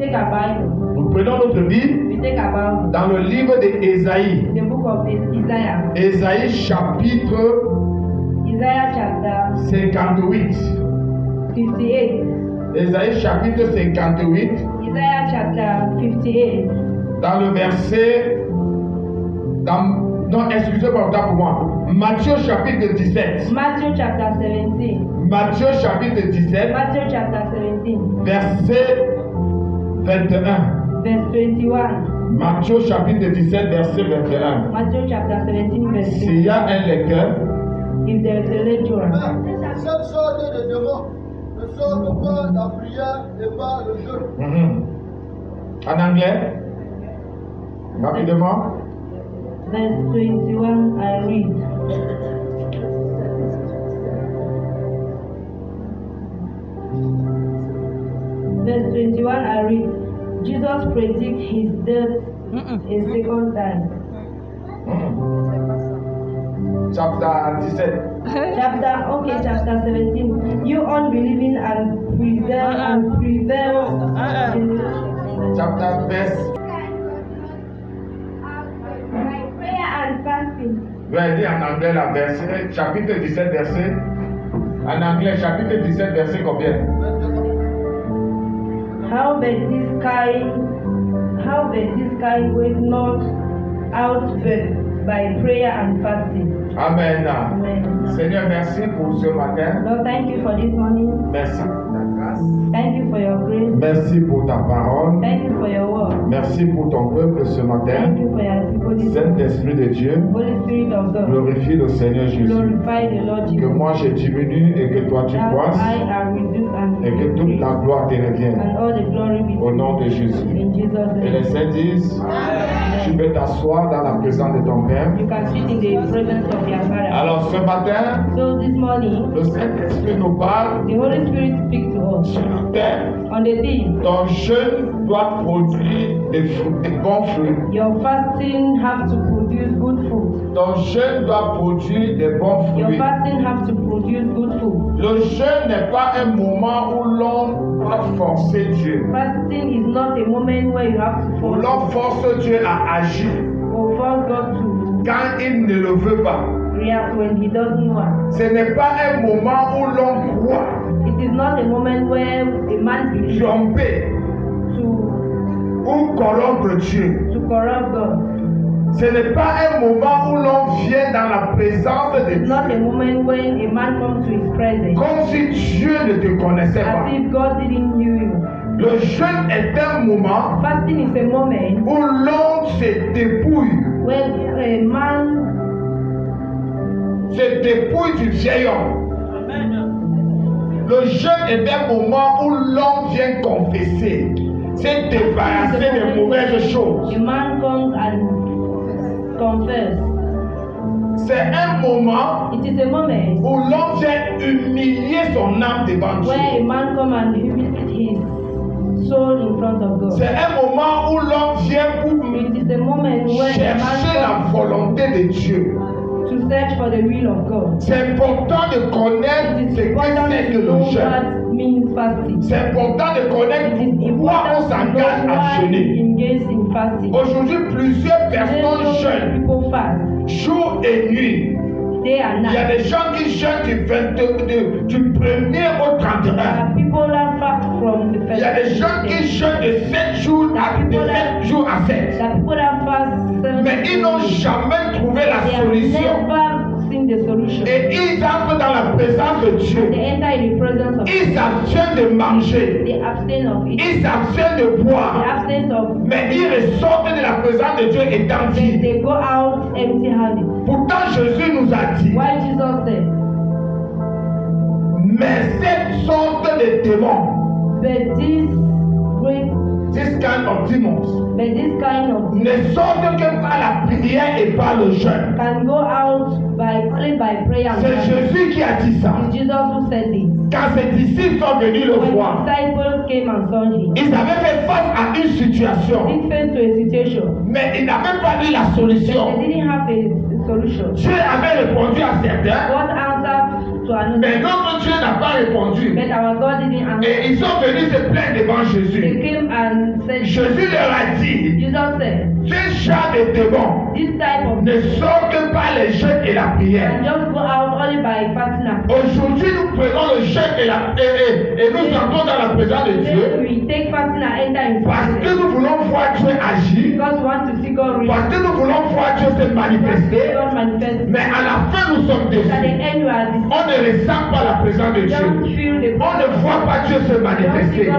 take a Bible. Nous prenons notre Bible We take a Bible. dans le livre d'Ésaïe. The book of Isaiah. Ésaïe chapitre Isaiah chapter 58. 58. Ésaïe chapitre 58. Isaiah chapter 58. Dans le verset... Non, excusez-moi, autant pour moi. Matthieu chapitre 17. Matthew chapter 17. Matthieu chapitre 17. Matthew chapter 17. Verset 21. Verse 21. Matthieu chapitre 17, verset 21. Matthew chapter 17 verse S'il y a un lecteur, If there is a lecturer. Cette sorte de démons ne sortent pas la prière et pas le jeûne. En anglais, rapidement. Verse 21 I read. Verse 21 I read. Jesus predict his death a second time. Chapter 17. Chapter 17. You unbelieving and prevail in Chapter verse. prayer and fasting. Je vais dire en anglais la verset, chapitre 17, verset. En anglais, chapitre 17, verset combien? How that this kind went not out by prayer and fasting. Amen. Amen. Seigneur, merci pour ce matin. Lord, thank you for this morning. Merci pour ta grâce. Thank you for your grace. Merci pour ta parole. Thank you for your word. Merci pour ton peuple ce Thank matin. you for your people this Saint-Esprit de Dieu, Holy Spirit of God. glorifie le Seigneur Jésus. Glorify the Lord Que Jesus. moi je diminue et que toi tu That croisses I am reduced and et que toute la gloire te revienne. and all the glory be Au nom de Jésus. in Jesus' Et les name. saints disent, tu peux t'asseoir dans la présence de ton Père. You can sit in the presence of your Father. Alors ce matin, So this morning, le Saint-Esprit nous parle the Holy Spirit speaks to us sur le thème. on the theme. Ton jeûne doit produire des bons fruits. Your fasting have to produce good food. Ton jeûne doit produire des bons Your fruits. fasting have to produce good food. Le jeûne n'est pas un moment où l'on doit forcer Dieu. Fasting is not a moment where you have to Où l'on force Dieu à agir or force God to quand il ne le veut pas. react when He doesn't want. Ce n'est pas un moment où l'on croit It is not a moment where a man believes tromper to ou corrompre Dieu. corrupt God. Ce n'est pas un moment où l'on vient dans la présence de It's not a Dieu moment when a man comes to His presence comme si Dieu ne te connaissait pas. as if God didn't know you. Le jeûne est un moment Fasting is a moment où l'on se dépouille when a man du vieil homme. Le jeûne est un moment où l'on vient confesser, se débarrasser des mauvaises choses. a man comes and confess. C'est un moment It is a moment où l'on vient humilier son âme devant where a Dieu. man comes and humiliates his soul in front of God. C'est un moment où l'on vient pour It is a moment where a chercher man la comes volonté de Dieu. to search for the will of God. C'est important de connaître It ce is que important c'est to que know le jeûne. what means fasting. C'est important de It connaître is pourquoi on important to s'engage know à why we jeûner. engage in fasting. Aujourd'hui, plusieurs personnes Many jeûnent people fast jour et nuit. day and Il y a night. des gens qui jeûnent du 1er au 31. There are people that fast from the Il first y a des gens qui jeûnent de 7 jours à 7. There are people that fast 7 Mais ils n'ont jamais trouvé la They have solution. never seen the solution. Et ils entrent dans la présence de Dieu. They enter in the presence of Ils s'abstiennent de manger. They abstain of it. Ils s'abstiennent de They boire. abstain of Mais ils ressortent de la présence de Dieu étant vides. they go out empty-handed. Pourtant, Jésus nous a dit, Why Jesus said, mais cette sorte de démons, but this kind of demons, this kind of ne sortent que par la prière et par le jeûne. can go out only by prayer and C'est fasting. Jésus qui a dit ça. It's Jesus who said this. Quand ses disciples sont venus le When voir, the disciples came and saw him, ils avaient fait face à une situation, they faced to a situation. mais ils n'avaient pas eu la solution. They didn't have a solution. Dieu avait répondu à certains, God answered to to another. Mais notre Dieu n'a pas répondu. But our God didn't answer. Et ils sont venus se plaindre devant They Jésus. came and said, Jésus leur a dit, Jesus said, ce genre de démons this type of ne sortent pas les jeûnes et la prière. can just go out only by fasting and prayer. Aujourd'hui, nous prenons le jeûne et nous entrons dans la présence de Dieu We take fasting and enter in parce que fasting nous voulons voir Dieu agir, because we want to see God reach. parce que nous voulons voir Dieu se manifester. God manifest. Mais à la fin, nous sommes At the déçus. end, we are deceived. On ne ressent pas la présence de We don't Dieu. feel the On ne voit pas Dieu se manifester.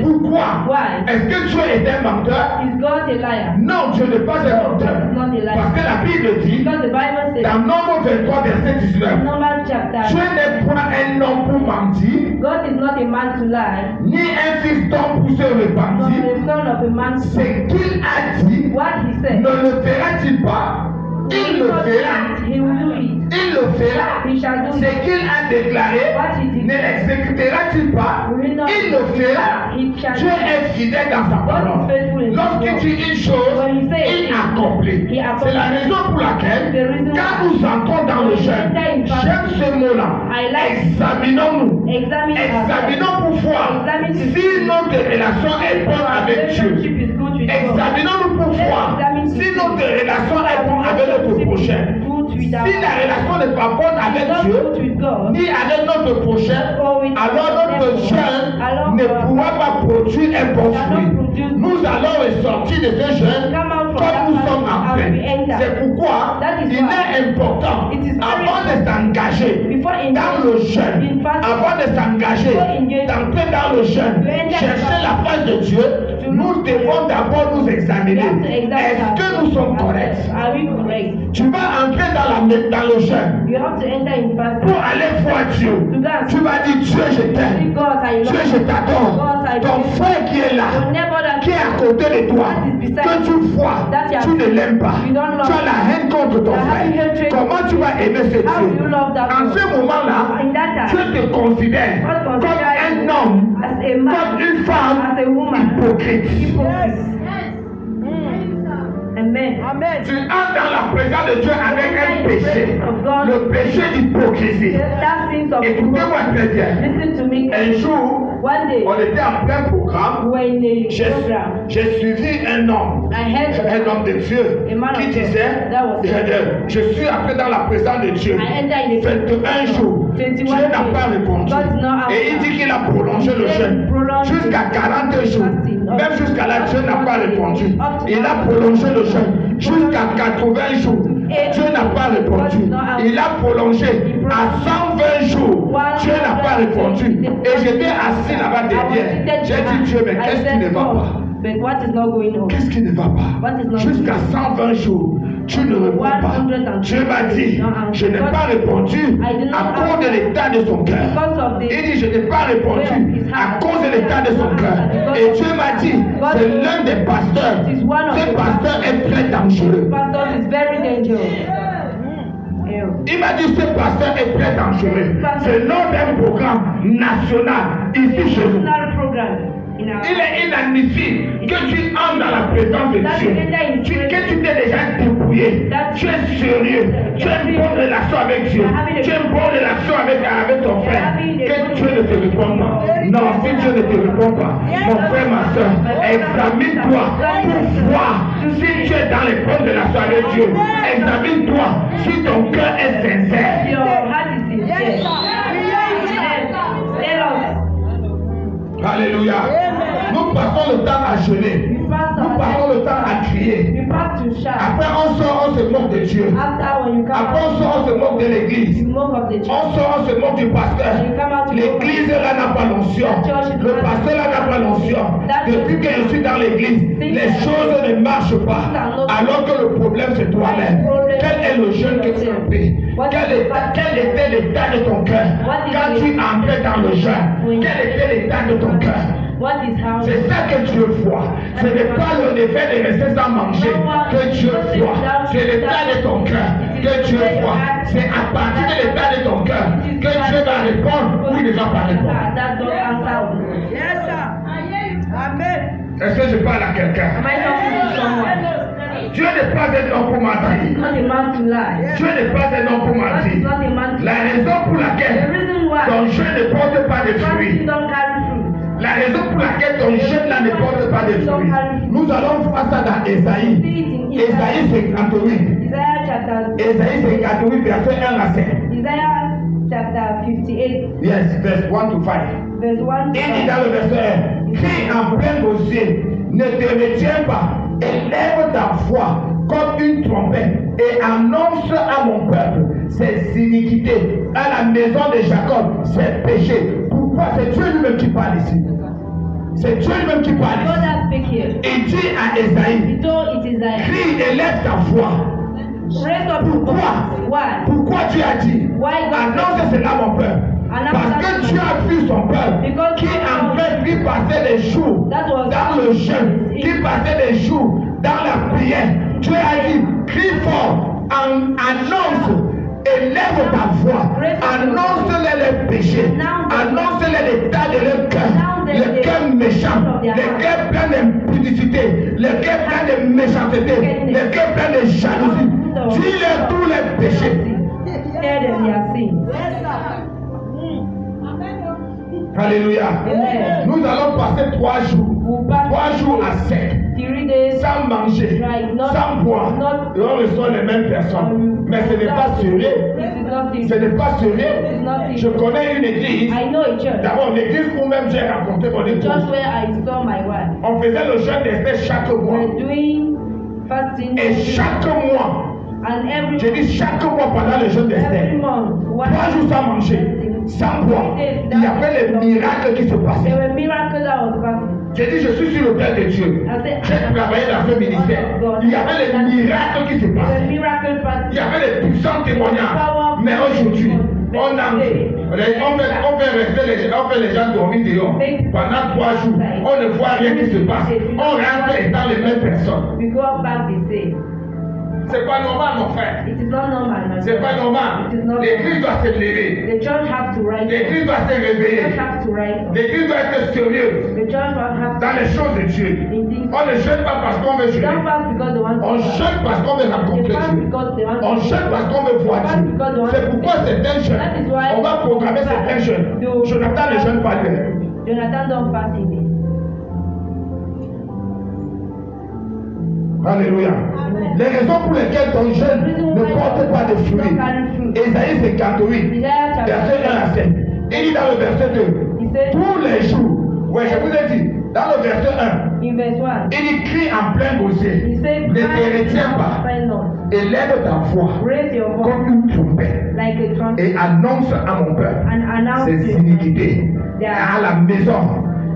Pourquoi? Why? Est-ce que Dieu est un menteur? Is God a liar? Non, Dieu n'est pas un menteur. Not a liar. Parce que la Bible dit, Because the Bible says dans Nombre 23, verset 19, in Numbers chapter, Dieu n'est point un homme pour mentir, God is not a man to lie, ni un fils d'homme pour se nor repentir. the son of a man to Ce qu'il a dit, what he said. ne le fera-t-il pas? Il le fera. He will do it. Il le fera. He shall do Ce it. qu'il a déclaré, What he ne did. l'exécutera-t-il pas? Will not Il le fera. He shall Dieu do it. est fidèle dans sa God is parole. faithful in his Lorsqu'il word. dit une chose, When he says il it, accomplit. he accomplit. C'est la raison pour laquelle, The reason quand why. nous entrons dans le jeûne, j'aime ce mot-là. I like- Examinons-nous. Examine Examinons pour voir Examine to si notre relation est bonne avec Dieu. relationship is good with God. Examinons-nous pour voir Examine to si see notre relation est bonne avec notre prochain. Good with our Si la relation n'est pas bonne avec not Dieu, good with God. ni avec notre prochain, Or with alors notre our jeûne alors ne our- pourra pas produire un bon fruit. Nous allons ressortir de ce jeûne Come out from comme nous that sommes en and train. we enter. C'est pourquoi That is il why est important, it is very avant de important s'engager before in- dans le jeûne, in fasting, avant de s'engager, before engaging, d'entrer dans le jeûne, to enter chercher the la face de Dieu, to nous look devons d'abord nous We examiner. have to examine Est-ce que nous sommes corrects? Are we correct? Tu vas entrer dans le jeûne You have to enter in fasting. pour aller voir Dieu. Tu vas dire, Dieu, je See t'aime. God, I love Dieu, je you. t'adore. God, I Ton love you. frère qui est là, Your neighbor that qui est à côté de toi, that is beside que tu vois, that you tu ne l'aimes pas. you don't love. Tu as la haine contre ton You are having frère. hatred. Comment tu vas aimer ce How do Dieu? you love that En God? ce moment-là, In that time, Dieu te considère God comme considers un you homme, as a comme man, une femme as a woman. hypocrite. Hypocrite. Amen. Tu entres dans la présence de Dieu avec un péché, le péché d'hypocrisie. That sins of Écoutez-moi très bien. Listen to me. Un jour, One day, on était en plein programme. we were in a program. J'ai suivi un homme, I heard un homme de Dieu, a man of qui God. disait, That was je suis entré dans la présence de Dieu. I entered in the 21 jours, Dieu 21 n'a pas days. répondu. God did not Et il answer. dit qu'il a prolongé le jeûne jusqu'à 40 jours. Même jusqu'à là, Dieu n'a pas répondu. Il a prolongé le jeûne jusqu'à 80 jours. Dieu n'a pas répondu. Il a prolongé à 120 jours. Dieu n'a pas répondu. Et j'étais assis là-bas derrière. J'ai dit, Dieu, mais qu'est-ce qui ne va pas? But what is not going on? Qu'est-ce qui ne va pas? Jusqu'à 120 jours, tu ne réponds pas. Dieu m'a dit, je n'ai pas répondu à cause de l'état de son cœur. Il dit, je n'ai pas répondu à cause de l'état de son cœur. Et Dieu m'a dit, c'est l'un des pasteurs. Ce pasteur est très dangereux. Pastor is very dangerous. Il m'a dit, ce pasteur est très dangereux. C'est lors d'un programme national ici chez nous. National program. Il est inadmissible que tu entres dans la présence de Dieu, que tu t'es déjà débrouillé, tu es sérieux, tu as une bonne relation avec Dieu, tu as une bonne relation avec ton frère, que Dieu ne te réponde pas. Non, si Dieu ne te répond pas, mon frère, ma soeur, examine-toi pour voir si tu es dans les bonnes relations avec Dieu. Examine-toi si ton cœur est sincère. Your heart is sincere. Tell us. Alléluia. Nous passons le temps à jeûner. Nous passons le temps à crier. You pass to shout. Après, on sort, on se moque de Dieu. After when you come Après, on out, sort, on se moque de l'église. you mock of the church. On sort, on se moque du pasteur. L'église là n'a pas l'onction. Le pasteur là n'a pas l'onction. Depuis que je suis dans l'église, les choses ne marchent pas. Alors que le problème c'est toi-même. Quel est le jeûne que tu as fait? Quel était l'état de ton cœur quand tu entrais dans le jeûne? Quel était l'état de ton cœur? What is how? C'est ça que Dieu voit. Ce n'est pas le effet de rester sans manger que Dieu voit. C'est l'état de ton cœur que Dieu voit. C'est à partir de l'état de ton cœur que Dieu va répondre ou il ne va pas répondre. That don't answer. Yes, sir. Amen. Est-ce que je parle à quelqu'un? Am I talking to someone? Dieu n'est pas un homme pour God is mentir. not a man to lie. Dieu n'est pas un homme pour God is mentir. not a man to La lie. raison pour The laquelle reason why ton jeûne ne porte pas de fasting fruits. don't carry fruit. La raison pour laquelle ton jeûne là ne porte pas de fruits. Nous allons voir ça dans Ésaïe. Ésaïe 58. Isaiah chapter Ésaïe 58, verset 1 à 7. Isaiah chapter 58, Yes, verse 1 to 5. verse 1 to Il dit 5. dans le verset 1, crie en plein gosier, ne te retiens pas, élève ta voix comme une trompette et annonce à mon peuple ses iniquités, à la maison de Jacob ses péchés. Pourquoi? C'est Dieu lui-même qui parle ici. C'est Dieu lui-même qui parle God ici. has speak here. Il dit à Ésaïe, He told it Isaiah, crie, élève ta voix. raise up your Pourquoi? voice. Why? Pourquoi tu as dit? Why God Annonce cela mon peuple. Parce que Dieu a vu son peuple qui en fait qui passait les jours dans le jeûne, qui passait les jours dans la prière. Dieu a dit, crie fort, annonce, élève ta voix, annonce-les les péchés, annonce-les l'état de leur cœur, le cœur méchant, le cœur plein d'impudicité, le cœur plein de méchanceté, le cœur plein de jalousie. Dis-leur tous les péchés. Tell them their sins. Alléluia. Amen. Nous allons passer 3 jours. 3 jours à sec. 3 days Sans manger, sans boire. Et on reçoit les mêmes personnes. Mais ce n'est pas sérieux. Ce n'est pas sérieux. Je connais une église. I know a church. D'abord, l'église où même j'ai rencontré mon épouse. Church where I saw my wife. On faisait le jeûne d'Esther chaque mois. We're doing fasting. Et chaque mois, And every je dis chaque mois pendant le jeûne d'Esther, every month. 3 jours sans manger, sans boire, il y avait les miracles qui se There passaient. were miracles that was passing. J'ai dit, je suis sur l'autel de Dieu. J'ai travaillé dans ce ministère. Il y avait les miracles qui se There were passaient. miracles Il y passing. avait les puissants témoignages. Mais aujourd'hui, on fait les gens dormir dehors pendant 3 jours. On ne voit rien qui se passe. On rentre dans les mêmes personnes. We go back the same. C'est pas normal, mon frère. It is not normal. my C'est pas friend. normal. It is not L'église normal. doit se lever. The church have to rise up. L'église doit se The réveiller. church have to rise up. L'église doit être sérieuse The church will have dans les choses de Dieu. in things. On ne jeûne pas parce qu'on veut They jeûner. don't fast because they want to On fast. jeûne parce qu'on veut They rencontrer fast Dieu. because they want to On jeûne parce qu'on veut voir Dieu. C'est pourquoi c'est un jeûne. On va programmer certains jeûnes. Jonathan ne jeûne pas Dieu. Jonathan don't fast in it. Alléluia. Les raisons pour lesquelles ton jeûne ne porte pas de fruits. Ésaïe 58, Isaiah verset 1 à 7. Il dit dans le verset 2, He said tous les jours, ouais, je vous ai dit, dans le verset 1, in verse 1. il écrit en plein gosier, He said, ne te retiens pas, Find not. élève ta voix Raise your voice comme une trompette like a trumpet et annonce à mon peuple and announce ses to iniquités, à la maison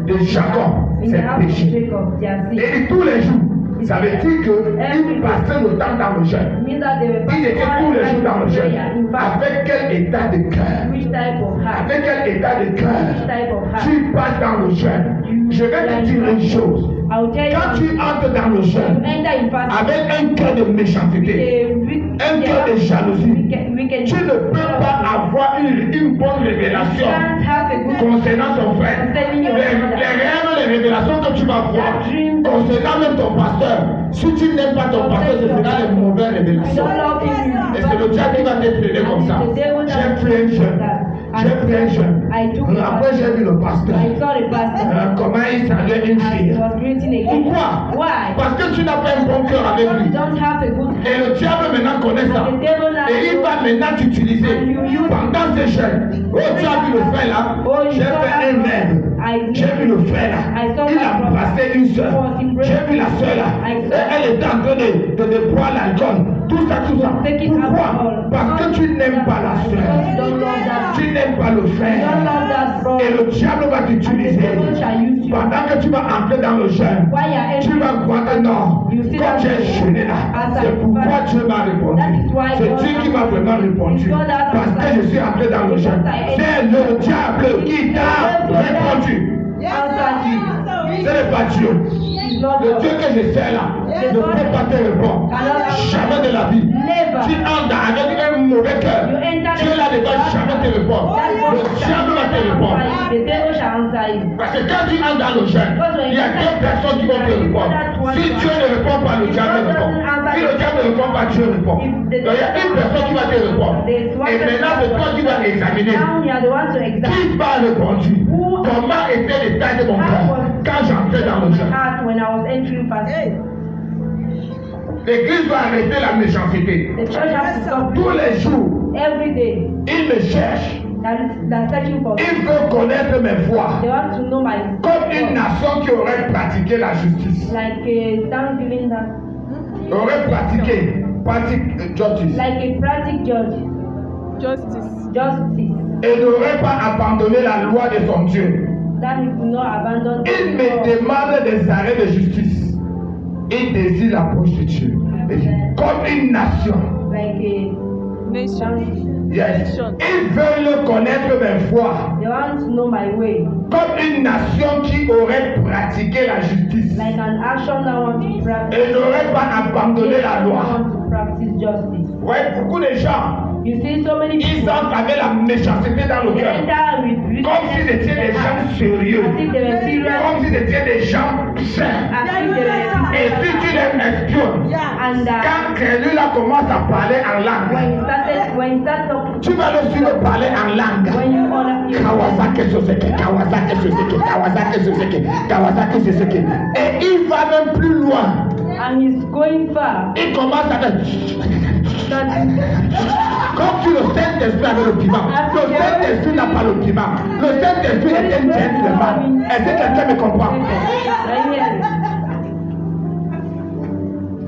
de Jacob in the ses house of péchés. Jacob their Et sins. il dit tous les jours, ça veut dire qu'il passait le temps dans le jeûne. Means that they were Il était tous les jours dans le jeûne. in fact, Avec quel état de cœur? which type of heart? Avec quel état de Which cœur? type of heart? Tu passes dans le jeûne. Je vais te dire une chose. I'll tell Quand you, tu entres dans le you jeûne, enter in fasting avec un cœur de méchanceté, un cœur de jalousie, tu ne peux pas avoir une bonne révélation concernant ton frère. Les rêves, les révélations que tu vas voir concernant même ton pasteur, si tu n'aimes pas ton pasteur, ce sera les mauvaises révélations. Et c'est le diable qui va t'aider comme ça. J'ai pris un jeune. J'ai pris un jeune. Après, j'ai vu le pasteur. I saw the pastor. Comment il saluait une And he fille. was greeting again. Pourquoi? Why? Parce que tu n'as pas un bon cœur avec Because lui. you don't have a good Et le diable maintenant connaît ça. And the devil now Et il va maintenant t'utiliser pendant ces jeunes. Oh, tu as vu le frère là? J'ai fait un rêve. J'ai vu le frère là. Il a embrassé une soeur. J'ai vu la soeur là. Et elle était en train de boire l'alcool. Tout ça, tout ça. Pourquoi? Parce que tu n'aimes pas la soeur. Tu n'aimes pas le frère. Et le diable va t'utiliser. Pendant que tu vas entrer dans le jeûne, tu vas croire que non. Quand j'ai jeûné là, c'est pourquoi Dieu m'a répondu. C'est Dieu qui m'a vraiment répondu. Parce que je suis entré dans le jeûne. C'est le diable qui t'a répondu. Ce n'est pas Dieu. Le Dieu que je sais là ne peut pas te répondre. Jamais de la vie. Tu entres avec un mauvais cœur. Dieu là ne va jamais te répondre. Le diable va te répondre. Parce que quand tu entres dans le jeûne, il y a deux personnes qui vont te répondre. Si Dieu ne répond pas, le diable répond. ne réponds pas, Dieu répond. Donc il y a une personne qui va te répondre. Et maintenant, c'est toi qui vas examiner. Qui m'a répondu? Comment était l'état de mon cœur quand j'entrais dans le jeûne? L'église doit arrêter la méchanceté. Tous les jours, il me cherche. Il veut connaître mes voies. Comme une nation qui aurait pratiqué la justice. Aurait pratiqué justice. Et n'aurait pas abandonné la loi de son Dieu. Il me demande des arrêts de justice. Il désire l'approche de Dieu. Comme une nation. Yes. Ils veulent connaître mes voies. Comme une nation qui aurait pratiqué la justice. Et n'aurait pas abandonné la loi. Ouais, beaucoup de gens. Ils entrent avec la méchanceté dans le cœur. Comme s'ils étaient des gens sérieux. Comme s'ils étaient des gens sains. Et si tu les espionnes, quand quelqu'un commence à parler en langue, tu vas le suivre parler en langue. Kawasaki Soseki, Kawasaki Soseki, Kawasaki Soseki, Kawasaki Soseki. Et il va même plus loin. Il commence à faire. Comme si le Saint-Esprit avait le piment. Le Saint-Esprit n'a pas le piment. Le Saint-Esprit est un gentleman. Est-ce que quelqu'un me comprend?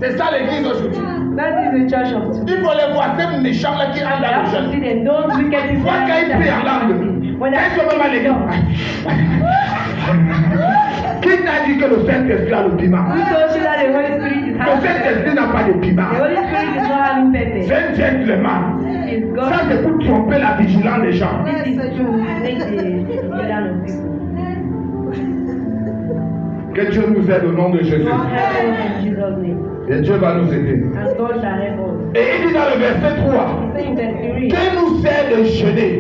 C'est ça l'église aujourd'hui. Il faut les voir, ces méchants-là qui entrent dans le jeûne. Vois quand ils prient en langue. Quand ils sont même à l'église. Qui t'a dit que le Saint-Esprit a le piment? Le Saint-Esprit n'a pas de piment. C'est un gentleman. Ça, c'est pour tromper la vigilance des gens. Que Dieu nous aide au nom de Jésus. Et Dieu va nous aider. Et il dit dans le verset 3, que nous sert de jeûner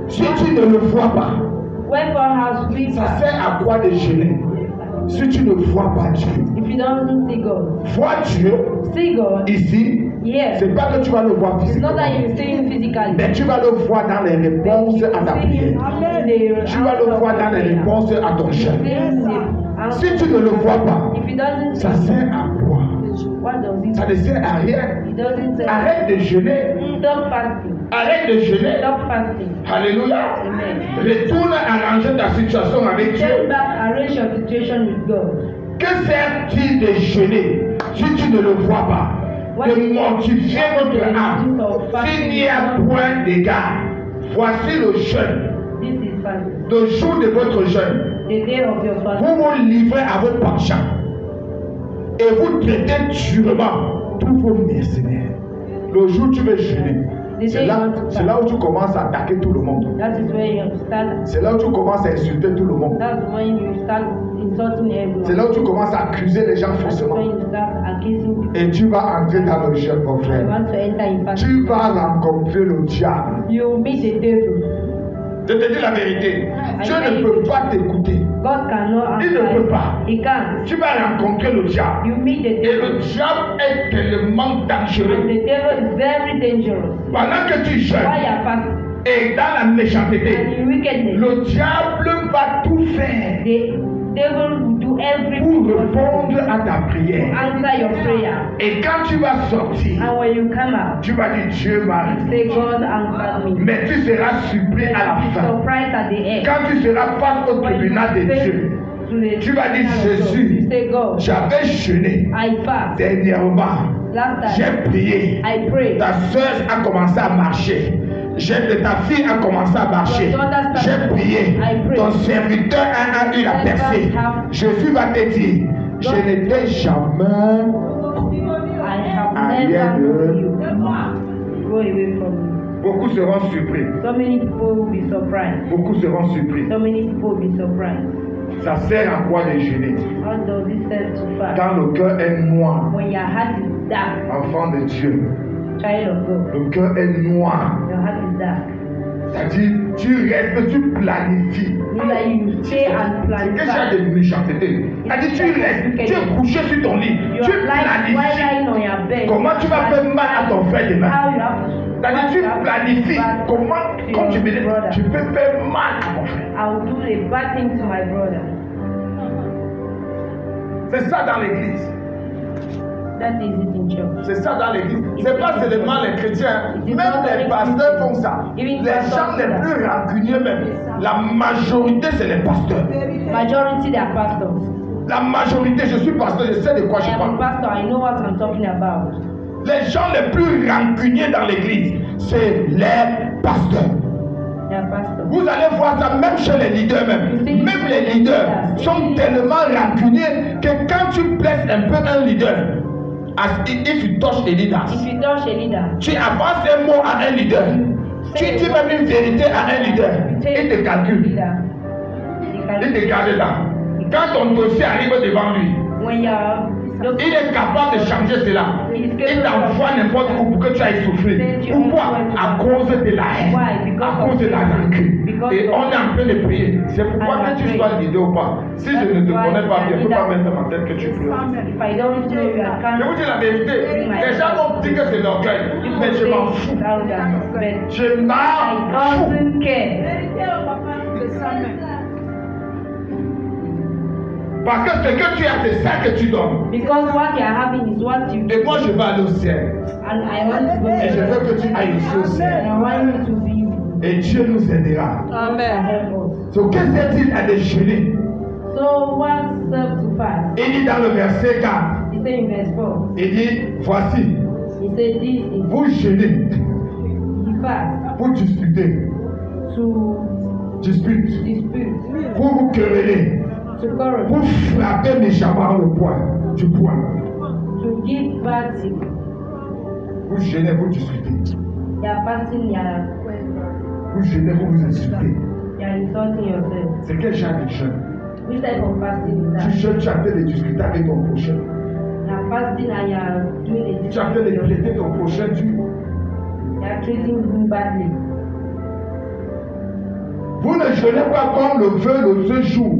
si tu ne le vois pas? Ça sert à quoi de jeûner si tu ne vois pas Dieu? Vois Dieu ici. C'est pas que tu vas le voir physiquement, mais tu vas le voir dans les réponses à ta prière. Tu vas le voir dans les réponses à ton jeûne. Si tu ne le vois pas, ça sert à quoi? Ça ne sert à rien. Arrête de jeûner. Arrête de jeûner. Alléluia. Retourne arranger ta situation avec Dieu. Que sert-il de jeûner si tu ne le vois pas? De mortifier votre âme. S'il n'y a point d'égard, voici le jeûne. Le jour de votre jeûne, vous vous livrez à vos penchants et vous traitez durement tous vos mercenaires. Le jour où tu veux jeûner, c'est là où tu commences à attaquer tout le monde. C'est là où tu commences à insulter tout le monde. C'est là où tu commences à accuser les gens faussement. Et tu vas entrer dans le jeûne, mon frère. Tu vas rencontrer le diable. Je te dis la vérité. Dieu ne peut pas t'écouter. Il ne peut pas. Tu vas rencontrer le diable. Et le diable est tellement dangereux. Pendant que tu jeûnes et dans la méchanceté, le diable va tout faire pour répondre à ta prière. Et quand tu vas sortir, tu vas dire Dieu m'a répondu. Mais tu seras surpris à la fin. Quand tu seras face au tribunal de Dieu, tu vas dire Jésus, j'avais jeûné dernièrement, j'ai prié, ta soeur a commencé à marcher. Ta fille a commencé à marcher. J'ai prié. Ton serviteur a eu la percée. Jésus va te dire, je n'étais jamais arrière de. Beaucoup seront surpris. Beaucoup seront surpris. Ça sert à quoi de jeûner? Quand le cœur est noir, enfant de Dieu. Le cœur est noir. C'est-à-dire, tu restes, tu planifies. C'est déjà de méchanceté. C'est-à-dire, tu restes, tu es couché sur ton lit. Tu planifies. Comment tu vas faire mal à ton frère demain? How you have to. C'est-à-dire, tu planifies comment, comme tu me dis, tu peux faire mal à mon frère. I will do a bad thing to my brother. C'est ça dans l'église. That is it in church. C'est ça dans l'église. C'est pas seulement les chrétiens. Même les pasteurs font ça. Les gens les plus rancunieux même. La majorité, c'est les pasteurs. Majority they are pastors. La majorité, je suis pasteur, je sais de quoi I je am a parle. pastor, I know what I'm talking about. Les gens les plus rancuniers dans l'église, c'est les pasteurs. They are pastors. Vous allez voir ça même chez les leaders même. Même les leaders sont tellement rancuniers que quand tu blesses un peu un leader, if you touch a leader, If you touch a leader, tu avances un mot à un leader, tu dis même une vérité à un leader, il te calcule, il te garde là. Quand ton dossier arrive devant lui, when you are il est capable de changer cela. Il t'envoie n'importe où pour que tu ailles souffrir. Pourquoi? À cause de la haine, à cause de la rancune. Et on est en train de prier. C'est pourquoi que tu sois leader ou pas. Si je ne te connais pas bien, je ne peux pas mettre dans ma tête que tu pleures. If I don't know you, I Je can't. vous dis la vérité. Les gens vont dire que c'est l'orgueil. Mais je m'en fous. Je m'en I fous. don't care. Parce que ce que tu as, c'est ça que tu donnes. Because what you are having is what you Et moi, je vais aller au ciel. and I want to go Et je there. veux que tu ailles aussi au ciel. And I want you to be Et Dieu nous aidera. Amen. So, que sert-il à déjeuner? So what serves to fast? Il dit dans le verset 4, He said in verse 4. il dit, voici, He said this is vous jeûnez he fast pour disputer, to dispute, dispute, pour vous quereller, to quarrel, pour frapper méchamment le poing, du poing. to give battle. Vous jeûnez, vous discutez. You are fasting, you are Vous jeûnez, vous vous insultez. insulting yourself. C'est quel genre de jeûne? Which type of fasting is Tu that? jeûnes, tu as fait de discuter avec ton prochain. You are fasting and you are doing a Tu as fait de traiter ton prochain, You are treating him badly. Vous ne jeûnez pas comme le veut l'autre jour,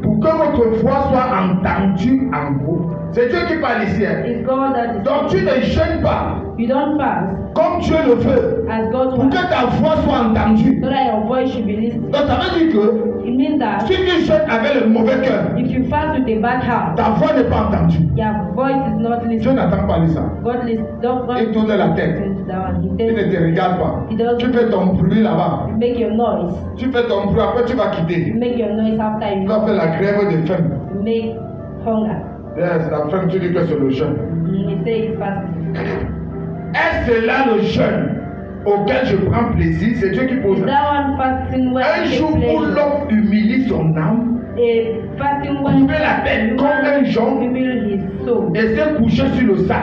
pour que votre voix soit entendue en vous. C'est Dieu qui parle ici. It's God that is. Donc tu ne jeûnes pas You don't fast comme Dieu le veut, as God pour wants, que ta voix soit entendue. so that your voice should be listened. Donc ça veut dire que It means that si tu jeûnes avec le mauvais cœur, if you fast with a bad heart, ta voix n'est pas entendue. your voice is not Dieu listened. n'attend pas de ça. God don't Il tourne la tête. listen to that one. He Il tells ne te regarde pas. He doesn't. Tu fais ton bruit là-bas. You make your noise. Tu fais ton bruit, après tu vas quitter. You make your noise after Tu you vas faire la grève de faim. make hunger. Yes, la faim, tu dis que c'est le jeûne. You say it's fasting. Est-ce là le jeûne auquel je prends plaisir? C'est Dieu qui pose. Is that one fasting where Un you jour take où pleasure? l'homme humilie son âme, A fasting when couper la tête comme un jonc humble his soul et se coucher sur le sac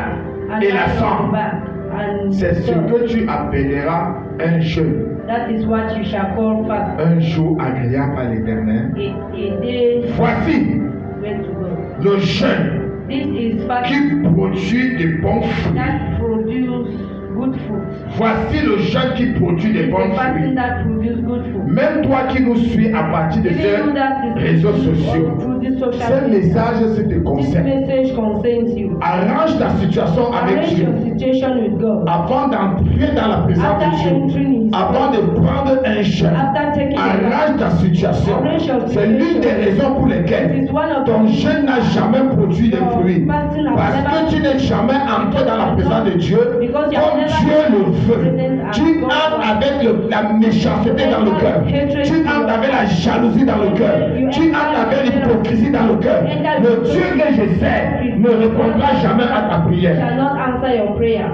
and et la lie on the sang. back and C'est ce stop. que tu appelleras un jeûne. That is what you shall call fast. Un jour agréable à l'Éternel. A day Voici where to go. le jeûne This is qui fasting produit des bons fruits. that produce good fruit. Voici le jeûne qui produit des It's bons a fasting fruits. that produce good fruit. Même toi qui nous suis à partir de Even ces you that is réseaux sociaux, through this ce social media, message se te this concerne. message concerns you. Arrange ta situation avec Arrange Dieu your situation with God. avant d'entrer dans la présence After de Dieu. entering His Avant de prendre un jeûne, After taking arrange ta situation. Arrange your C'est l'une des raisons pour It lesquelles is one of ton jeûne n'a jamais produit de fruits. fasting has Parce que never- tu n'es jamais entré dans la présence de Dieu Because you have comme never Dieu le veut. present as Tu God entres wants. avec la méchanceté dans le cœur. Tu entres avec la jalousie dans le cœur. Tu entres avec l'hypocrisie dans le cœur. Le Dieu que je sers ne répondra jamais à ta prière. Shall not answer your prayer.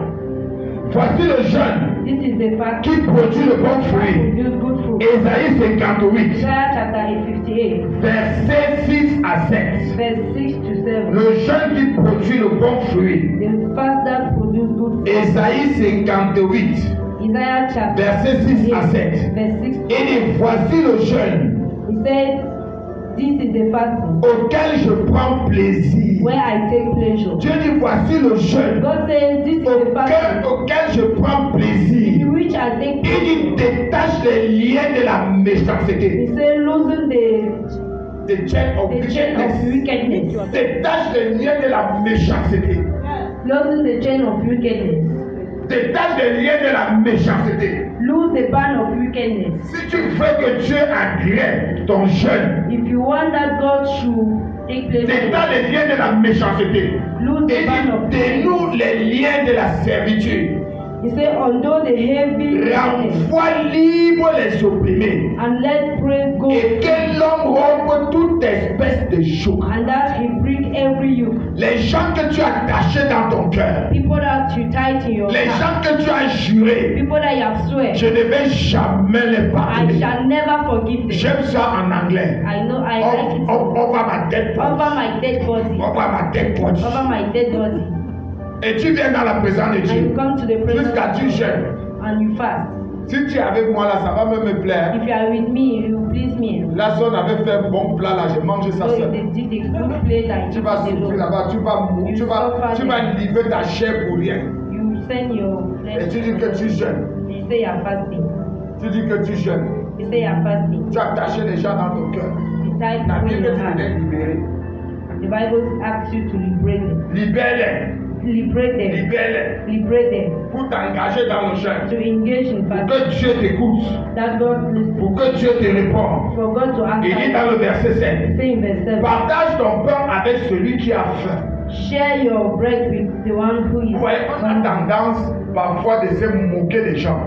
Voici le jeûne This is the fast qui produit le bon fruit. produce good fruit. Ésaïe 58, Isaiah chapter 58, versets 6 à 7. verse 6 to 7. Le jeûne qui produit le bon fruit. The fast that produce good fruit. Ésaïe 58, Isaiah chapter versets 6 à 7. verse 6 to Il dit, voici le jeûne He said, this is the fasting auquel je prends plaisir. where I take pleasure. Dieu dit, voici le jeûne God says, this is the fasting auquel je prends plaisir. in which I take Il dit, détache les liens de la méchanceté. He said, loosen The chain of the chain of wickedness. wickedness. Détache les liens de la méchanceté. Losing the chain of wickedness. Détache les liens de la méchanceté. Lose the band of wickedness. Si tu veux que Dieu agrée ton jeûne, If you want that God should take place, détache les liens de la méchanceté. lose the Et band of dénoue les liens de la servitude. He said, although the heavy Renvoie libre les opprimés. and let praise go, Et que l'homme rompe toute espèce de joug. and that he break every yoke. Les gens que tu as attachés dans ton cœur, People that you tied in your les heart, gens que tu as jurés, people that you have swear, je ne vais jamais les I pardonner. shall never forgive them. J'aime ça en anglais. I know I like it. Over my dead Over body. my dead body. Over my dead body. Over my dead body. Et tu viens dans la présence de And you Dieu. come to the presence Jusqu'à of tu God jeûnes. and you fast. Si tu es avec moi là, ça va même me plaire. If you are with me, you will please me. Là, si on avait fait un bon plat là, j'ai mangé ça So seul. if they did a good plate and Tu vas souffrir là-bas, tu vas livrer ta chair pour rien. you send your Et flesh. tu dis que tu jeûnes. You say you are fasting. Tu dis que tu jeûnes. You say you are fasting. Tu as attaché les gens dans ton cœur. You type La in Bible your dit heart. de les libérer. The Bible asks you to liberate them. Libère-les. Liberate them. Libère-les. Liberate them. Pour t'engager dans le jeûne. To engage in Pour fasting. que Dieu t'écoute. That God listens. Pour que Dieu te réponde. For God to Il dit answer. dans le verset 7. Say in verse 7. Partage ton pain avec celui qui a faim. Share your bread with the one who is Ouais, on a tendance parfois de se moquer des gens.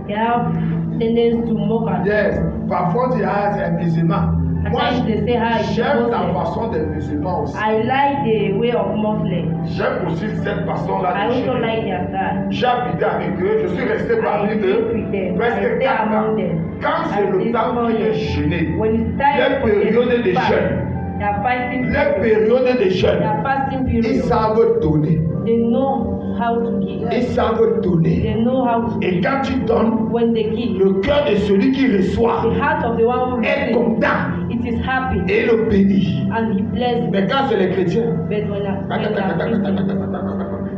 They have tendency to mock at Yes, parfois on dit ah c'est un musulman. Moi times they say, ah, it's j'aime la Muslim. façon des musulmans aussi. I like the way of Muslims. J'aime aussi cette façon-là I de also gérer. like their style. J'ai habité avec eux, je suis resté parmi I eux live with them. I presque stay 4 ans. among them. Quand c'est I le stay temps among de them. jeûner, When it's time les for them périodes to de fast, jeûne, they are fasting les period. périodes de They jeûne, are fasting ils period. savent donner. They know how to give. Ils savent donner. They know how to Et give. quand tu donnes, When they give, le cœur de celui qui reçoit the heart of the one who est receives, content it is happy et le bénit. and he blesses. Mais quand c'est les chrétiens, But when a Christian,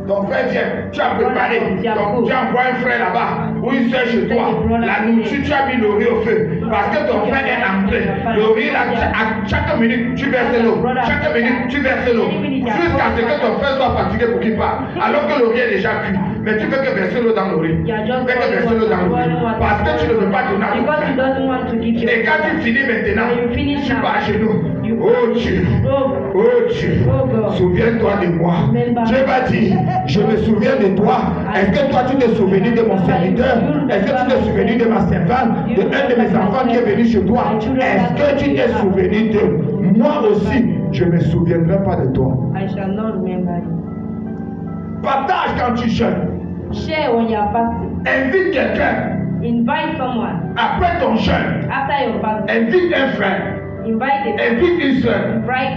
ton frère vient, tu as préparé, tu envoies un frère là-bas, ou il sert chez toi, la nourriture, tu as mis le riz au feu, parce que ton frère est entré. Le riz, là, à chaque minute, tu verses l'eau, chaque minute, tu verses l'eau, jusqu'à ce que ton frère soit fatigué pour qu'il parte, alors que le riz est déjà cuit. Mais tu veux que verser l'eau dans le riz, tu veux que verser l'eau dans le riz, parce que tu ne veux pas donner à ton because he frère. doesn't want to give you. Et quand tu finis maintenant, tu pars chez nous. You- Oh Dieu, Oh, oh Dieu, Oh God. souviens-toi de moi. Remember. Dieu va dire, je me souviens de toi. Est-ce que toi tu t'es souvenu de mon serviteur? Est-ce que tu t'es souvenu de ma servante? De un de mes enfants qui est venu chez toi? Est-ce que tu t'es souvenu de moi aussi? Je ne me souviendrai pas de toi. I shall not remember you. Partage quand tu jeûnes. Share when you are fasting. Invite quelqu'un. Invite someone Après ton jeûne, after your fasting. invite un frère. Invite a Invite une soeur.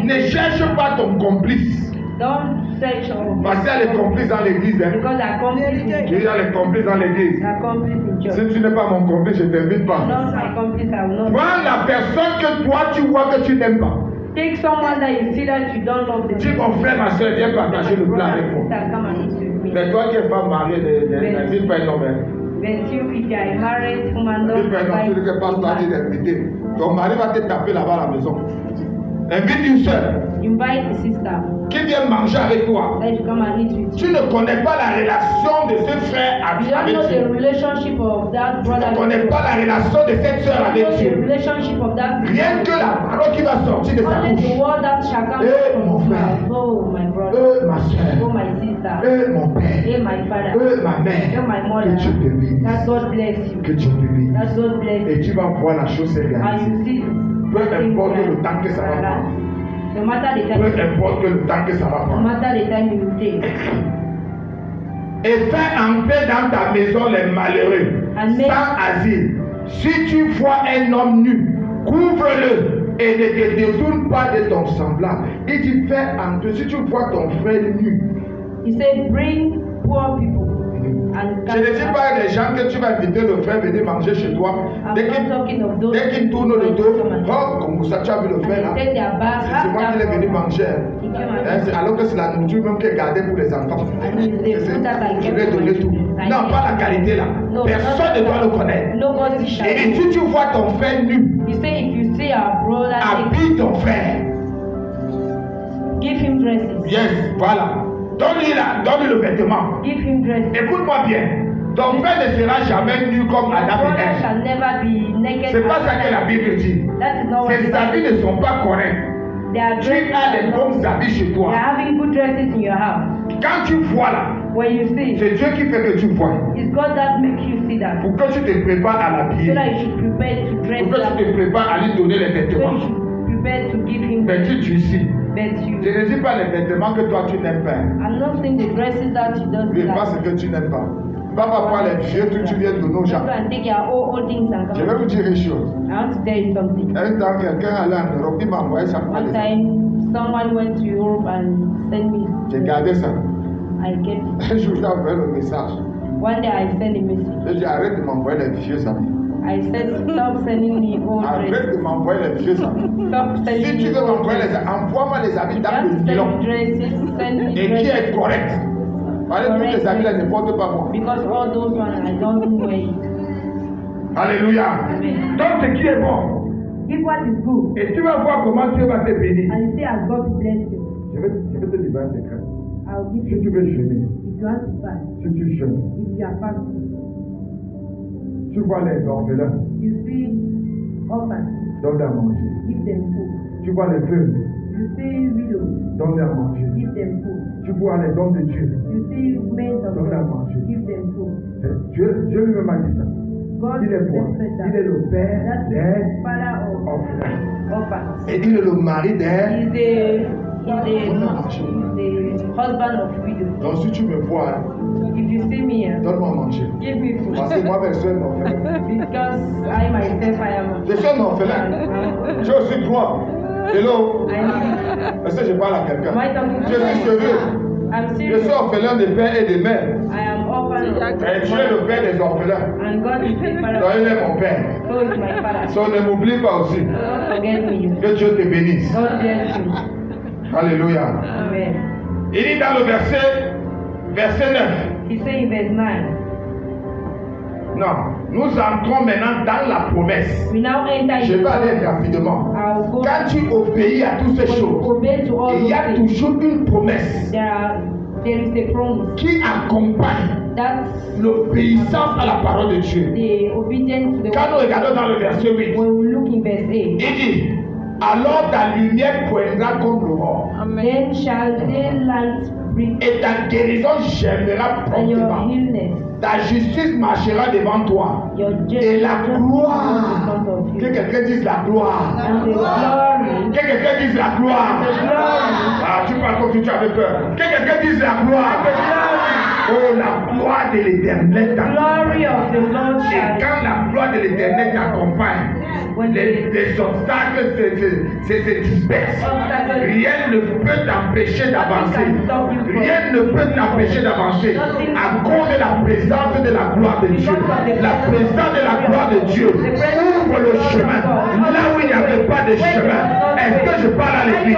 Ne cherche pas ton complice. Don't search for Parce qu'il y a les complices dans l'église. Hein. because they are complice in Il y church. a les complices dans l'église. They are complice in church. Si tu n'es pas mon complice, je ne t'invite pas. Not my complice, I will not. Prends la personne que toi tu vois que tu n'aimes pas. Take someone that you see that you don't love the Dis mon frère, ma soeur, viens partager le plat avec moi. Sister, come and eat with me. Mais toi qui n'es pas marié, n'invite pas un homme. Hein. But you, if you are a married woman, N'invite don't pas un homme, tu ne peux pas toi dit d'inviter. Ton mari va te taper là-bas à la maison. Invite une soeur invite a sister qui vient manger avec toi. that you come and eat with Tu you. ne connais pas la relation de ce frère You don't avec know the Dieu. relationship of that Tu brother. ne connais pas la relation de cette soeur You don't avec know the Dieu. relationship of that Rien que la parole qui va sortir de sa Only the bouche. word that shall come Eh, from mon his frère. mouth. Oh, my brother. Ma Oh, soeur. my sister. Mon père. Hey, my father. Ma mère. Oh, my Que mother. Dieu te bénisse. That God bless you. Que Dieu te bénisse. That God bless Et you. tu vas voir la chose se And réaliser. you see, Peu importe le temps que ça va prendre. no matter the Peu time, importe le temps que ça va no prendre. matter the time you will take. Et fais entrer dans ta maison les malheureux, Amen. sans asile. Si tu vois un homme nu, couvre-le et ne te détourne pas de ton semblable. Et tu fais entrer, si tu vois ton frère nu. He said, bring poor people and Je ne dis pas les gens que tu vas inviter le frère venir manger chez toi. I'm Dès not talking of those qu'il tourne le dos, oh, comme ça tu as vu le frère là. take their bags, C'est moi qui l'ai venu manger. He came Hein, and alors que c'est la nourriture même qui est gardée pour les enfants. Je vais donner tout. Non, pas la qualité là. Personne ne doit le connaître. Nobody shall Et know. si tu vois ton frère nu, He said, if you see our brother, habille ton frère. give him dresses. Yes, voilà. Donne-lui le vêtement. Give him dress. Écoute-moi bien. Ton frère ne sera jamais nu comme Adam et Ève. Shall never be naked. C'est pas ça que la Bible dit. That is not what Ces habits ne sont pas corrects. They are Tu as des bons habits chez They toi. are having good dresses in your house. Quand tu vois là, When you see, c'est Dieu qui fait que tu vois. it's God that makes you see that. Pour que tu te prépares à So l'habiller. that you should prepare to dress Pour que up. tu te prépares à lui donner les So vêtements. you should prepare to give him Mais tu ici. but you. Je ne dis pas les vêtements que toi tu n'aimes pas. I'm not saying the dresses that you don't Mais pas like. ce que tu n'aimes pas. Va pas prendre les vieux que tu viens de nos gens. Go and take your old things and Je vais come. vous dire une chose. I want to tell you something. Un temps, quelqu'un allait en Europe, il m'a envoyé ça. One time, someone went to Europe and sent me. J'ai gardé ça. I kept it. Un jour, j'ai envoyé le message. One day I sent a message. J'ai dit arrête de m'envoyer les vieux amis. I said, stop sending me old Arrête dresses. de m'envoyer les vieux amis. Stop Si sending tu me veux old m'envoyer dresses. envoie-moi les habits You dans have le to send nylon. me dresses, send me Et qui dresses. est correct. Allez, tous les habits là ne portent pas moi. Because all those ones I don't wear it. Alléluia. Amen. Donc ce qui est bon. If what is good, Et tu vas voir comment Dieu va te bénir. and you say as God bless you, Je vais te dire un secret. I'll give Si you. tu veux jeûner, If you want to fast, si tu jeûnes, if you are fasting, tu vois les orphelins, you see orphans, donne à manger. give them food. Tu vois les veuves, You see widows, donne à manger. give them food. Tu vois les hommes de Dieu. You see men of Donne à God, manger. give them food. Dieu lui-même a dit ça. God Il est quoi? said that. Il est le père That's des the father of orphelins. orphans. Et il est le mari des. He's the husband of widows. Donc si tu me vois, If you see me, donne-moi à manger. give me food. Parce que moi, je suis un orphelin. Because I myself I am. Je suis un orphelin. J'ai aussi droit. Hello. I need. Est-ce que je parle à quelqu'un? Am I talking to Je suis sérieux. I'm Je serious. suis orphelin de père et de mère. I am orphan Et of Dieu est le père des orphelins. and God is the father. Donc il est mon père. So is my father. So ne m'oublie pas aussi. Don't forget me. Que Dieu te bénisse. God bless you. Alléluia. Amen. Il dit dans le verset 9. He said in verse 9. Non, nous entrons maintenant dans la promesse. We now enter Je into vais aller rapidement. I'll go. Quand tu obéis à toutes ces When you choses, obey to all il y those a things, toujours une promesse there is a promise qui accompagne that's l'obéissance à la parole de Dieu. the obedience to the Quand nous word. regardons dans le verset 8, When we look in verse 8, il dit, alors ta lumière poindra comme l'aurore, then shall the light bring et ta guérison germera and your promptement. illness, Ta justice marchera devant toi. your Et la justice gloire, in front of que you. quelqu'un dise la gloire. And the glory, Que quelqu'un dise la gloire. Ah, tu parles comme si tu avais peur. Que quelqu'un dise la gloire. Oh, la gloire de l'éternel t'accompagne. glory of the Lord Et shall quand la gloire de l'éternel t'accompagne, les obstacles se dispersent. Rien ne peut t'empêcher d'avancer. Rien ne peut t'empêcher d'avancer à cause de la présence de la gloire de Dieu. La présence de la gloire de Dieu ouvre le chemin. Là où il n'y avait pas de chemin. Est-ce que je parle à l'église?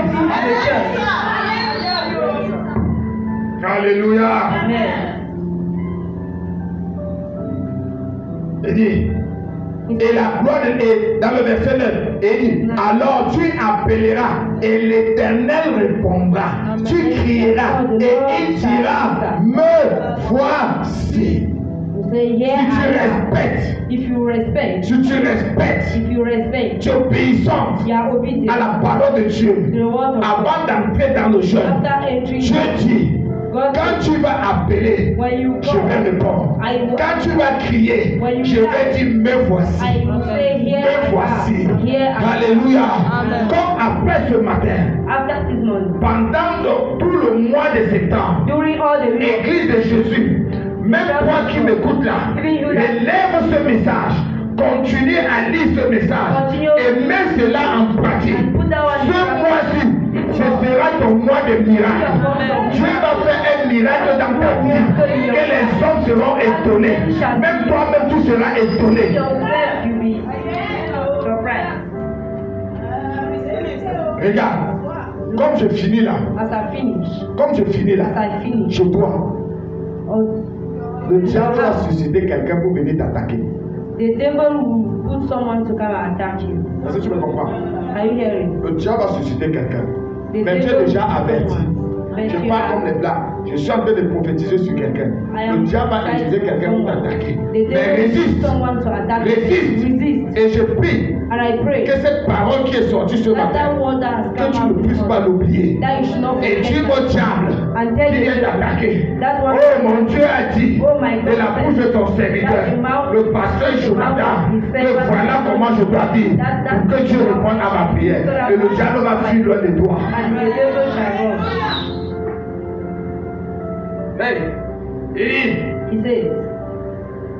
Alléluia. Amen. Il dit, et la gloire de dans le verset 9, il dit, alors tu appelleras et l'Éternel répondra. Tu crieras et il dira, me voici. You say, Si yeah, tu I am. respectes, If you respect, si tu respectes, if you respect, tu es obéissante you are obedient à la parole de Dieu. to the word of God. Avant d'entrer dans le jeûne, After entering, Dieu dit, God quand tu vas appeler, when you je go, vais répondre. I will, Quand tu vas crier, When you je vais dire, me voici. I will say, here Me I voici. am. Here I am. Alléluia. Amen. Comme après ce matin, After this month, pendant tout le mois de septembre, during all the week, l'Église de Jésus, même toi qui m'écoutes là, relève ce message, continue à lire ce message et mets cela en pratique. Ce mois-ci, ce sera ton mois de miracle. Dieu va faire un miracle dans ta vie et les hommes seront étonnés. Même toi-même, tu seras étonné. yourself you be surprised. Regarde, comme je finis là, As I finish, comme je finis là, as I finish, je dois. Le diable va susciter quelqu'un pour venir t'attaquer. the devil will put someone to come and attack you. Est-ce que tu me comprends? Are you hearing? Le diable va susciter quelqu'un. The Mais tu es devil déjà will put averti. someone. But Je you pas comme les blancs. Je suis en train de prophétiser sur quelqu'un. Le diable va utiliser quelqu'un pour t'attaquer. Mais résiste. Résiste. Et je prie que cette parole qui est sortie ce matin, que tu ne puisses pas l'oublier. Et dis au diable qui vient t'attaquer. Oh, mon Dieu a dit de la bouche de ton serviteur, le pasteur Jonathan, que voilà comment je dois dire pour que Dieu réponde à ma prière. Et le diable va fuir loin de toi. Hey, il dit,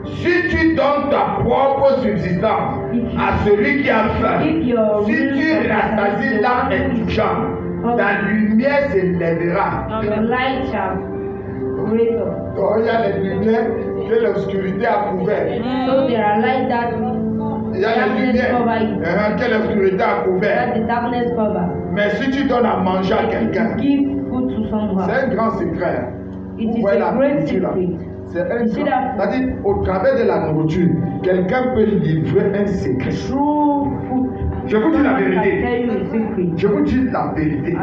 si tu donnes ta propre subsistance à celui qui a faim, si tu rassasies l'âme intouchable, ta lumière s'élèvera. Donc il y a les lumières que l'obscurité a couvert. Il y a les lumières que l'obscurité a couvert. Mais si tu donnes à manger à quelqu'un, c'est un grand secret. Ouais, la nourriture, là. C'est un c'est-à-dire, au travers de la nourriture, quelqu'un peut livrer un secret. Je vous dis la vérité. Je vous dis la vérité.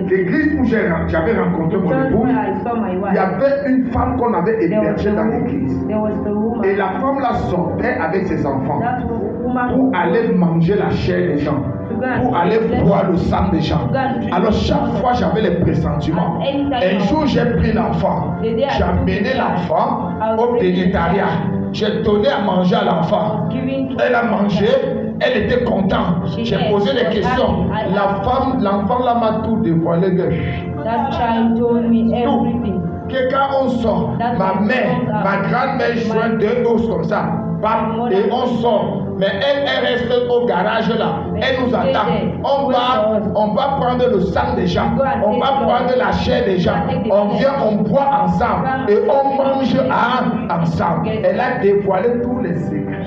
L'église où j'avais rencontré mon épouse, il y avait une femme qu'on avait hébergée dans l'église. Et la femme là sortait avec ses enfants pour aller manger la chair des gens, pour aller boire le sang des gens. Alors chaque fois j'avais les pressentiments. Un jour j'ai pris l'enfant, j'ai amené l'enfant au végétarien. J'ai donné à manger à l'enfant. Elle a mangé, elle était contente. J'ai posé des questions. L'enfant là m'a tout dévoilé. Que quand on sort, ma mère, ma grand-mère joint deux os comme ça. Et on sort. Mais elle reste au garage là. Elle nous attend. On va prendre le sang des gens. On va prendre la chair des gens. On vient, on boit ensemble. Et on mange ensemble. Elle a dévoilé tous les secrets.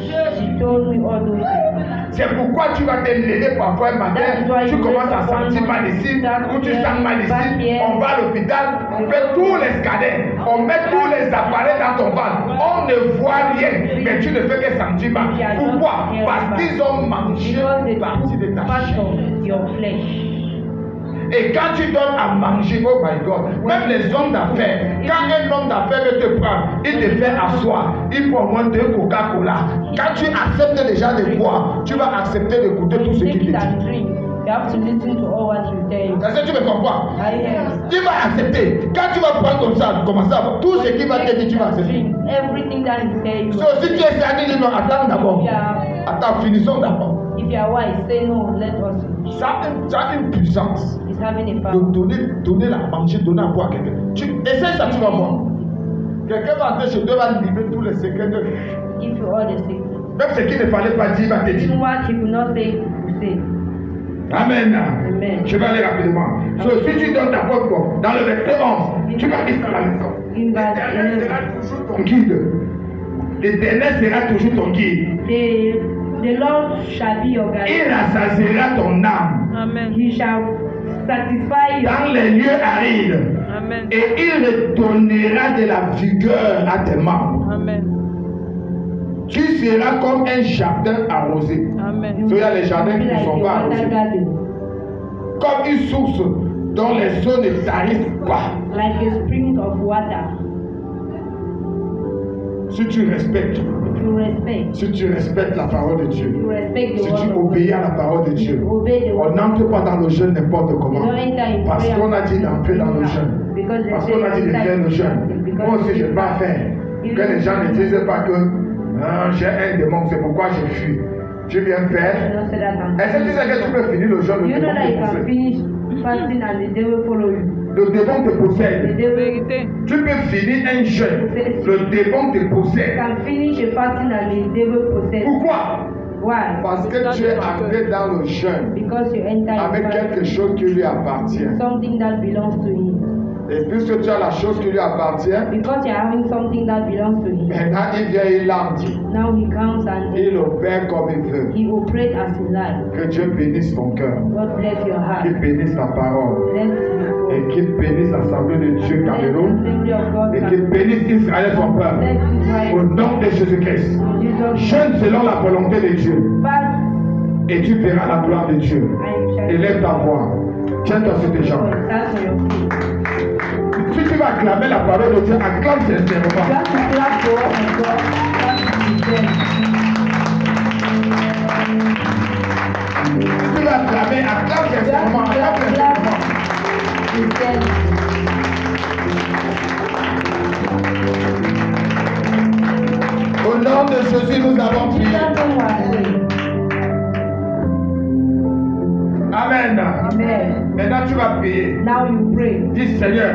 C'est pourquoi tu vas te lever parfois un matin. Tu commences à sentir mal ici. Ou tu sens mal ici. On va à l'hôpital. On fait tous les scanners. On met tous les appareils dans ton ventre. On ne voit rien. Mais tu ne fais que sentir mal. Pourquoi? Parce qu'ils ont mangé une partie de ta chair. Et quand tu donnes à manger, oh my God, même les hommes d'affaires, quand un homme d'affaires veut te prendre, il te fait asseoir, il prend moins de Coca-Cola. Quand tu acceptes déjà de boire, tu vas accepter d'écouter tout ce qu'il te dit. You have to listen to all what you tell. Est-ce que tu me comprends? Tu vas accepter. Quand tu vas prendre comme ça, commencer à voir tout ce qu'il va te dire, tu vas accepter. Everything that he tell you. So si tu es sadique, dis non, attends d'abord. Attends, finissons d'abord. If you are wise, say no, let us. Ça a une puissance. It's having a power. De donner la manger, donner à boire à quelqu'un. Essaye ça, tu vas voir. Quelqu'un va entrer chez toi, va livrer tous les secrets de. Give you all the secrets. Même ce qu'il ne fallait pas dire, il va te dire. What you could not say, you say. Amen. Amen. Je vais aller rapidement. So, si tu donnes ta propre dans le verset 11, tu vas dire ça à la maison. L'Éternel sera toujours ton guide. L'Éternel sera toujours ton guide. The Lord shall be your guide. Il rassasiera ton âme. Amen. He shall satisfy you. Dans les lieux arides. Amen. Et il redonnera de la vigueur à tes membres. Amen. Tu seras comme un jardin arrosé. Amen. Il y a les jardins qui ne sont pas arrosés. Comme une source dont les eaux ne tarissent pas. Like a spring of water. Si tu respectes, si tu respectes la parole de Dieu, si tu obéis à la parole de Dieu, on n'entre pas dans le jeûne n'importe comment. Parce qu'on a dit d'entrer dans le jeûne. Parce qu'on a dit de faire le jeûne. Moi aussi, je ne vais pas faire. Que les gens ne disent pas que j'ai un démon, c'est pourquoi je fuis. Tu viens faire. Est-ce que tu sais que tu peux finir le jeûne, le démon te possède? Le démon te possède. Tu peux finir un jeûne. Le démon te possède. Pourquoi? Parce que tu es entré dans le jeûne avec quelque chose qui lui appartient. Et puisque tu as la chose qui lui appartient, maintenant il vient et l'endit. Il opère comme il veut. Que Dieu bénisse ton cœur. Qu'il bénisse ta parole. Et qu'il bénisse l'Assemblée de Dieu Cameroun. Et qu'il bénisse Israël son peuple. Au nom de Jésus-Christ. Jeûne selon la volonté de Dieu. Et tu verras la gloire de Dieu. Élève ta voix. Tiens-toi sur tes jambes. acclamer la parole de Dieu, acclame sincèrement. You have to clap for what God has done. Tu vas acclamer, acclame sincèrement, acclame sincèrement. Au nom de Jésus, nous avons prié. Amen. Amen. Maintenant, tu vas prier. Now you pray. Dis Seigneur,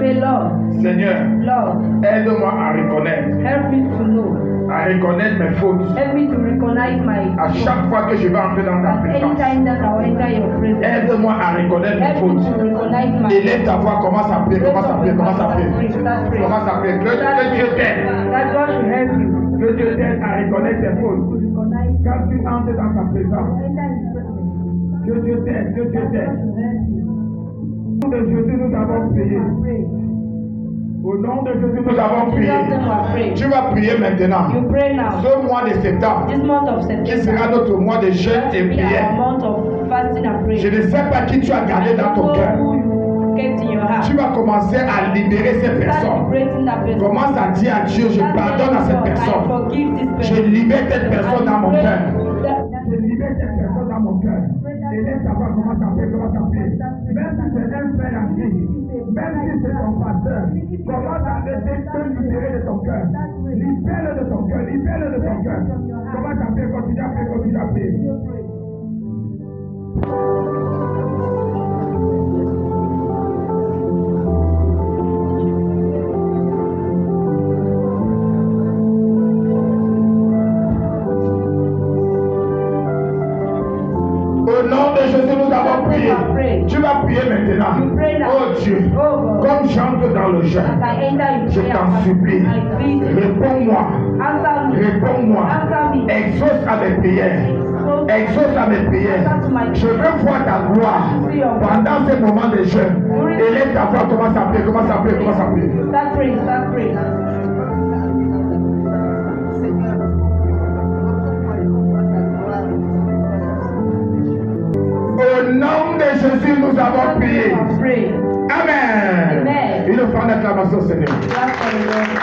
Say, Lord, Seigneur, Lord, aide-moi à reconnaître mes fautes. help me to recognize my À chaque fois que je vais entrer dans ta présence, anytime that I will enter your presence. aide-moi à reconnaître mes Help me fautes. to recognize my Élève ta voix, commence à prier, commence à prier, commence à prier. Commence à prier. Que Dieu t'aide. That God should help you. Que Dieu t'aide à reconnaître tes fautes. Recognize Quand tu entres dans ta présence, enter his presence. que Dieu t'aide, que Dieu t'aide. Au nom de Jésus, nous avons prié. Au nom de Jésus, nous avons prié. Tu vas prier maintenant. You pray now. Ce mois de septembre, This month of qui September sera notre mois de jeûne et will be prière. our month of fasting and prayer. Je ne sais pas qui tu as gardé dans ton cœur. Who you kept in your heart. Tu vas commencer à libérer ces Start personnes. liberating that person. Commence à dire à Dieu, je pardonne à cette I personne. forgive this Je person. libère cette personne dans mon cœur. That- Je libère cette personne dans mon cœur. Et laisse savoir comment ça fait, comment ça fait. Même si c'est un frère à qui, même si c'est ton pasteur, commence à laisser te libérer de ton cœur. Libère-le de ton cœur, libère-le de ton cœur. Comment ça fait, continue à faire, continue à faire. Au nom de Jésus, nous avons prié. Tu vas prier maintenant. Oh Dieu, comme j'entre dans le jeûne, As I enter in je prayer, t'en supplie, I plead, réponds-moi, answer me, réponds-moi, answer me, exauce à mes prières, exauce à mes prières. Je veux voir ta gloire pendant ces moments de jeûne. Et laisse ta voix, commence à prier, commence à prier, commence à prier. Start praying, start praying. Au nom de Jésus, nous avons prié. Pray. Amen. Amen. Une fois d'acclamation, Seigneur. Clap for the Lord Jesus.